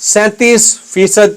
37%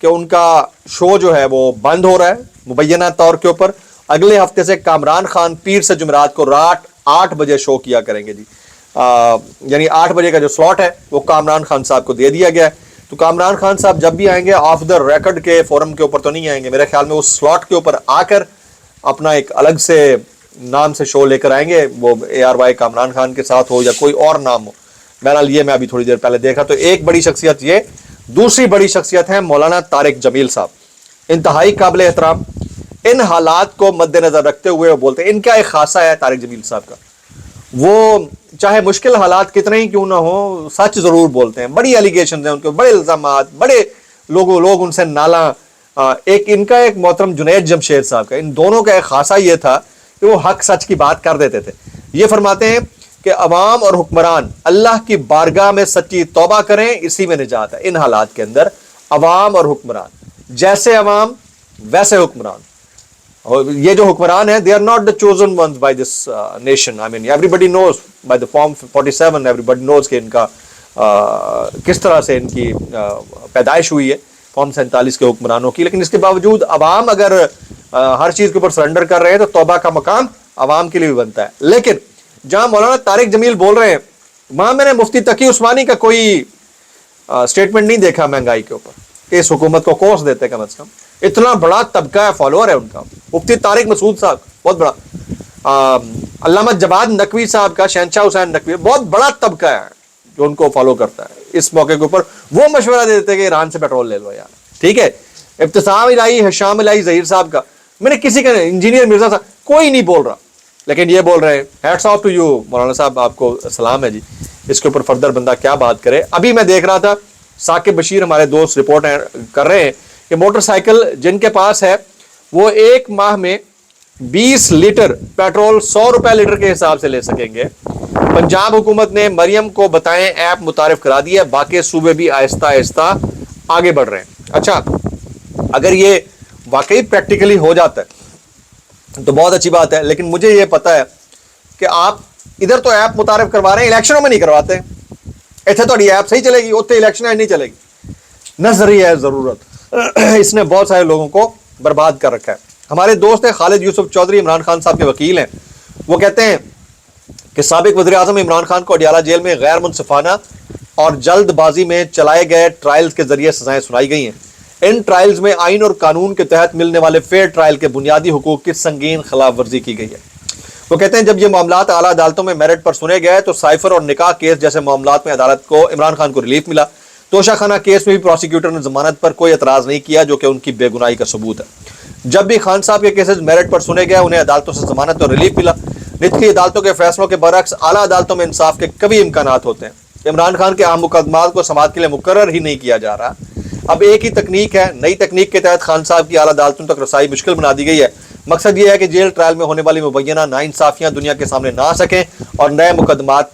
کہ ان کا شو جو ہے وہ بند ہو رہا ہے مبینہ طور کے اوپر. اگلے ہفتے سے کامران خان پیر سے جمعرات کو رات 8 بجے شو کیا کریں گے جی. یعنی 8 بجے کا جو سلاٹ ہے وہ کامران خان صاحب کو دے دیا گیا ہے. تو کامران خان صاحب جب بھی آئیں گے آف دا ریکارڈ کے فورم کے اوپر تو نہیں آئیں گے, میرے خیال میں اس سلاٹ کے اوپر آ کر اپنا ایک الگ سے نام سے شو لے کر آئیں گے, وہ ARY کامران خان کے ساتھ ہو یا کوئی اور نام ہو. بہرحال یہ میں ابھی تھوڑی دیر پہلے دیکھا. تو ایک بڑی شخصیت یہ. دوسری بڑی شخصیت ہے مولانا طارق جمیل صاحب, انتہائی قابل احترام. ان حالات کو مد نظر رکھتے ہوئے وہ بولتے ہیں, ان کا ایک خاصہ ہے طارق جمیل صاحب کا, وہ چاہے مشکل حالات کتنے ہی کیوں نہ ہو سچ ضرور بولتے ہیں. بڑی ایلیگیشنز ہیں ان کے, بڑے الزامات, بڑے لوگ ان سے نالا. ایک ان کا ایک محترم جنید جمشید صاحب کا, ان دونوں کا ایک خاصہ یہ تھا کہ وہ حق سچ کی بات کر دیتے تھے. یہ فرماتے ہیں کہ عوام اور حکمران اللہ کی بارگاہ میں سچی توبہ کریں, اسی میں نجات ہے. ان حالات کے اندر عوام اور حکمران, جیسے عوام ویسے حکمران. یہ جو حکمران ہیں they are not the chosen ones by this nation. I mean everybody knows by the form 47 everybody knows کہ ان کا کس طرح سے ان کی پیدائش ہوئی ہے فارم 47 کے حکمرانوں کی. لیکن اس کے باوجود عوام اگر ہر چیز کے اوپر سرنڈر کر رہے ہیں تو توبہ کا مقام عوام کے لیے بھی بنتا ہے. لیکن جہاں مولانا طارق جمیل بول رہے ہیں وہاں میں نے مفتی تقی عثمانی کا کوئی اسٹیٹمنٹ نہیں دیکھا مہنگائی کے اوپر کہ اس حکومت کو کوس دیتے کم از کم. اتنا بڑا طبقہ ہے, فالوور ہے ان کا. مفتی طارق مسعود صاحب بہت بڑا, علامہ جواد نقوی صاحب کا, شہنشاہ حسین نقوی, بہت بڑا طبقہ ہے جو ان کو فالو کرتا ہے. اس موقع کے اوپر وہ مشورہ دے دیتے کہ ایران سے پیٹرول لے لو یار, ٹھیک ہے. ابتسام الہی, حشام الہی ظہیر صاحب کا, میں نے کسی کا, انجینئر مرزا صاحب, کوئی نہیں بول رہا, لیکن یہ بول رہے ہیں. ہیٹس آف ٹو یو مولانا صاحب, آپ کو سلام ہے جی. اس کے اوپر فردر بندہ کیا بات کرے. ابھی میں دیکھ رہا تھا ثاقب بشیر ہمارے دوست رپورٹ کر رہے ہیں کہ موٹر سائیکل جن کے پاس ہے وہ ایک ماہ میں 20 لیٹر پیٹرول 100 روپے لیٹر کے حساب سے لے سکیں گے. پنجاب حکومت نے مریم کو بتائیں ایپ متعارف کرا دی ہے, باقی صوبے بھی آہستہ آہستہ آگے بڑھ رہے ہیں. اچھا, اگر یہ واقعی پریکٹیکلی ہو جاتا ہے تو بہت اچھی بات ہے. لیکن مجھے یہ پتا ہے کہ آپ ادھر تو ایپ متعارف کروا رہے ہیں, الیکشنوں میں نہیں کرواتے. اتنے تھوڑی ایپ صحیح چلے گی, اتنے الیکشن نہیں چلے گی. نظری ہے ضرورت, اس نے بہت سارے لوگوں کو برباد کر رکھا ہے. ہمارے دوست ہیں خالد یوسف چودھری, عمران خان صاحب کے وکیل ہیں. وہ کہتے ہیں کہ سابق وزیر اعظم عمران خان کو اڈیالہ جیل میں غیر منصفانہ اور جلد بازی میں چلائے گئے ٹرائلز کے ذریعے سزائیں سنائی گئی ہیں. ان ٹرائلز میں آئین اور قانون کے تحت ملنے والے فیئر ٹرائل کے بنیادی حقوق کی سنگین خلاف ورزی کی گئی ہے. وہ کہتے ہیں جب یہ معاملات اعلیٰ عدالتوں میں میرٹ پر سنے گئے تو سائفر اور نکاح کیس جیسے معاملات میں عدالت کو عمران خان کو ریلیف ملا. توشہ خانہ کیس میں بھی پروسیکیوٹر نے ضمانت پر کوئی اعتراض نہیں کیا جو کہ ان کی بے گناہی کا ثبوت ہے. جب بھی خان صاحب کے کیسز میرٹ پر سنے گئے انہیں عدالتوں سے ضمانت اور ریلیف ملا. نچلی عدالتوں کے فیصلوں کے برعکس اعلیٰ عدالتوں میں انصاف کے کبھی امکانات ہوتے ہیں. عمران خان کے عام مقدمات کو سماعت کے لیے مقرر ہی نہیں کیا جا رہا. اب ایک ہی تکنیک ہے, نئی تکنیک کے تحت خان صاحب کی اعلیٰ عدالتوں تک رسائی مشکل بنا دی گئی ہے. مقصد یہ ہے کہ جیل ٹرائل میں ہونے والی مبینہ ناانصافیاں دنیا کے سامنے نہ آ سکیں اور نئے مقدمات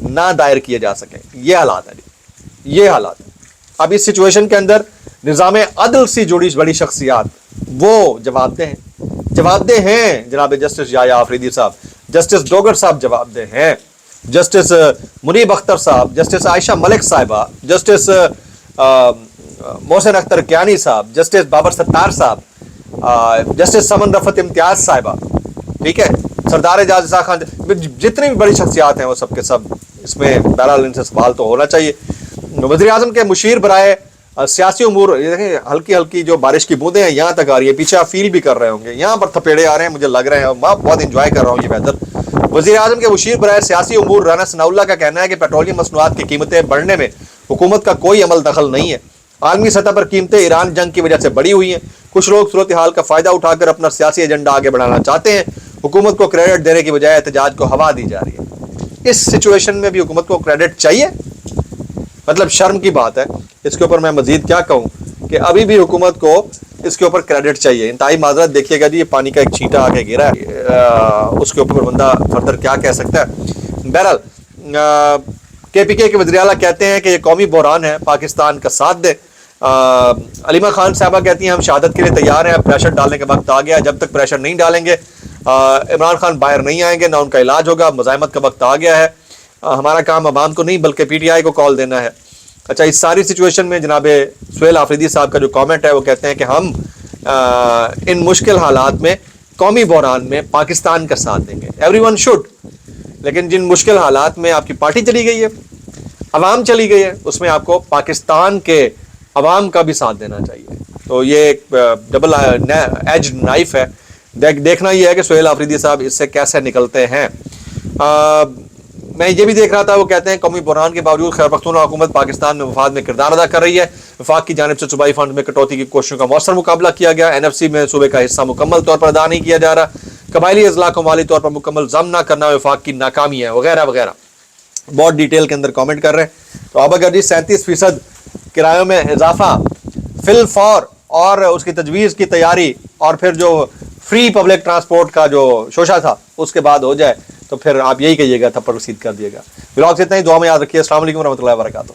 نہ دائر کیے جا سکیں. یہ حالات ہیں جی, یہ حالات ہیں. اب اس سچویشن کے اندر نظام عدل سے جڑی بڑی شخصیات وہ جواب دہ ہیں. جناب جسٹس یحییٰ آفریدی صاحب, جسٹس ڈوگر صاحب جواب دہ ہیں, جسٹس منیب اختر صاحب, جسٹس عائشہ ملک صاحبہ, جسٹس محسن اختر کیانی صاحب, جسٹس بابر ستار صاحب, جسٹس سمن رفت امتیاز صاحبہ, ٹھیک ہے, سردار اعجاز عیسیٰ خان, جتنی بھی بڑی شخصیات ہیں وہ سب کے سب اس میں بہرحال ان سے سوال تو ہونا چاہیے. وزیر اعظم کے مشیر برائے سیاسی امور, دیکھیں ہلکی ہلکی جو بارش کی بوندیں ہیں یہاں تک آ رہی ہے, پیچھے آپ فیل بھی کر رہے ہوں گے, یہاں پر تھپیڑے آ رہے ہیں, مجھے لگ رہے ہیں, میں بہت انجوائے کر رہا ہوں یہ ویدر. وزیر اعظم کے مشیر برائے سیاسی امور رانا ثناء اللہ کا کہنا ہے کہ پیٹرولیم مصنوعات کی قیمتیں بڑھنے میں حکومت کا کوئی عمل دخل نہیں ہے. عالمی سطح پر قیمتیں ایران جنگ کی وجہ سے بڑھی ہوئی ہیں. کچھ لوگ صورتحال کا فائدہ اٹھا کر اپنا سیاسی ایجنڈا آگے بڑھانا چاہتے ہیں. حکومت کو کریڈٹ دینے کی بجائے احتجاج کو ہوا دی جا رہی ہے. اس سچویشن میں بھی حکومت کو کریڈٹ چاہیے, مطلب شرم کی بات ہے. اس کے اوپر میں مزید کیا کہوں کہ ابھی بھی حکومت کو اس کے اوپر کریڈٹ چاہیے. انتہائی معذرت, دیکھیے گا جی یہ پانی کا ایک چھینٹا آ کے گرا ہے, اس کے اوپر بندہ فردر کیا کہہ سکتا ہے. بہرحال کے پی کے وزیر اعلیٰ کہتے ہیں کہ یہ قومی بحران ہے, پاکستان کا ساتھ دے. علیمہ خان صاحبہ کہتی ہیں ہم شہادت کے لیے تیار ہیں, اب پریشر ڈالنے کا وقت آ گیا. جب تک پریشر نہیں ڈالیں گے عمران خان باہر نہیں آئیں گے, نہ ان کا علاج ہوگا. مزاحمت کا وقت آ گیا ہے. ہمارا کام عوام کو نہیں بلکہ پی ٹی آئی کو کال دینا ہے. اچھا اس ساری سچویشن میں جناب سہیل آفریدی صاحب کا جو کامنٹ ہے وہ کہتے ہیں کہ ہم ان مشکل حالات میں قومی بحران میں پاکستان کا ساتھ دیں گے. Every one should. لیکن جن مشکل حالات میں آپ کی پارٹی چلی گئی ہے, عوام چلی گئی ہے, اس میں آپ کو پاکستان کے عوام کا بھی ساتھ دینا چاہیے. تو یہ ایک ڈبل ایج نائف ہے. دیکھنا یہ ہے کہ سہیل آفریدی صاحب اس سے کیسے نکلتے ہیں. میں یہ بھی دیکھ رہا تھا, وہ کہتے ہیں قومی بحران کے باوجود خیبر پختونخوا حکومت پاکستان میں مفاد میں کردار ادا کر رہی ہے. وفاق کی جانب سے صوبائی فنڈ میں کٹوتی کی کوششوں کا مؤثر مقابلہ کیا گیا. NFC میں صوبے کا حصہ مکمل طور پر ادا نہیں کیا جا رہا. قبائلی اضلاع کو مالی طور پر مکمل ضم نہ کرنا وفاق کی ناکامی ہے, وغیرہ وغیرہ. بہت ڈیٹیل کے اندر کامنٹ کر رہے ہیں. تو اب اگر جی 37% کرایوں میں اضافہ فی الفور اور اس کی تجویز کی تیاری اور پھر جو فری پبلک ٹرانسپورٹ کا جو شوشہ تھا اس کے بعد ہو جائے تو پھر آپ یہی کہیے گا, تھپڑ رسید کر دیے گا. ولاگ سے اتنا ہی, دعا میں یاد رکھیے. السلام علیکم ورحمۃ اللہ وبرکاتہ.